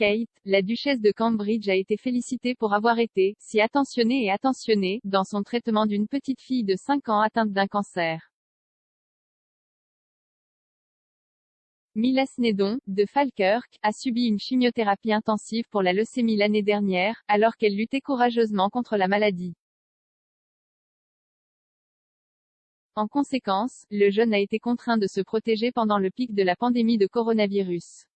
Kate, la duchesse de Cambridge a été félicitée pour avoir été si attentionnée et attentionnée dans son traitement d'une petite fille de 5 ans atteinte d'un cancer. Mila Snedon, de Falkirk, a subi une chimiothérapie intensive pour la leucémie l'année dernière, alors qu'elle luttait courageusement contre la maladie. En conséquence, le jeune a été contraint de se protéger pendant le pic de la pandémie de coronavirus.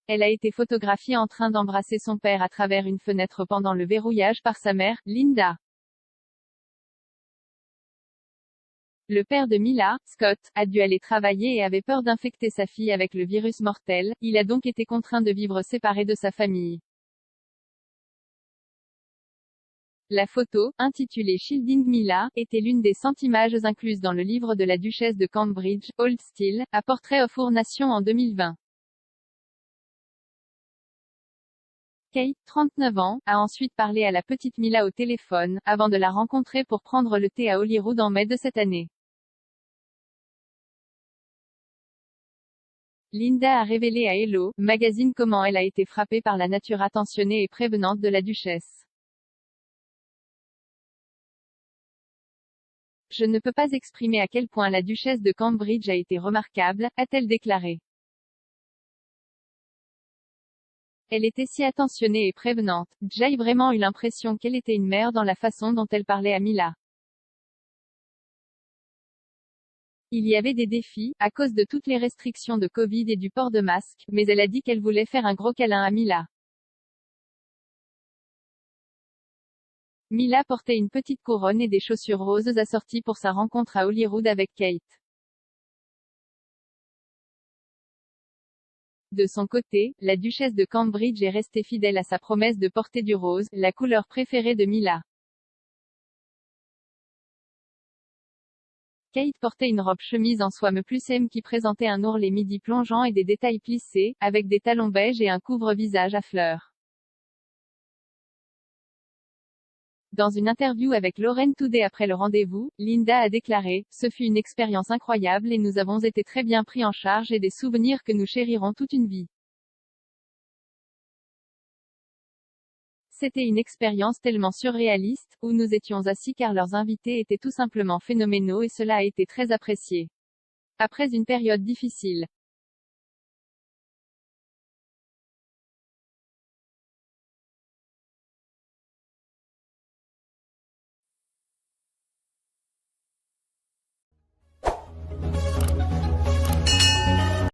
Elle a été photographiée en train d'embrasser son père à travers une fenêtre pendant le verrouillage par sa mère, Linda. Le père de Mila, Scott, a dû aller travailler et avait peur d'infecter sa fille avec le virus mortel, il a donc été contraint de vivre séparé de sa famille. La photo, intitulée Shielding Mila, était l'une des 100 images incluses dans le livre de la duchesse de Cambridge, Old Style, A Portrait of Our Nation en 2020. Kate, 39 ans, a ensuite parlé à la petite Mila au téléphone, avant de la rencontrer pour prendre le thé à Holyrood en mai de cette année. Linda a révélé à Hello Magazine comment elle a été frappée par la nature attentionnée et prévenante de la duchesse. Je ne peux pas exprimer à quel point la duchesse de Cambridge a été remarquable, a-t-elle déclaré. Elle était si attentionnée et prévenante, j'ai vraiment eu l'impression qu'elle était une mère dans la façon dont elle parlait à Mila. Il y avait des défis, à cause de toutes les restrictions de Covid et du port de masque, mais elle a dit qu'elle voulait faire un gros câlin à Mila. Mila portait une petite couronne et des chaussures roses assorties pour sa rencontre à Holyrood avec Kate. De son côté, la duchesse de Cambridge est restée fidèle à sa promesse de porter du rose, la couleur préférée de Mila. Kate portait une robe chemise en soie plus M qui présentait un ourlet midi plongeant et des détails plissés, avec des talons beige et un couvre-visage à fleurs. Dans une interview avec Lauren Today après le rendez-vous, Linda a déclaré « Ce fut une expérience incroyable et nous avons été très bien pris en charge et des souvenirs que nous chérirons toute une vie. C'était une expérience tellement surréaliste, où nous étions assis car leurs invités étaient tout simplement phénoménaux et cela a été très apprécié. Après une période difficile.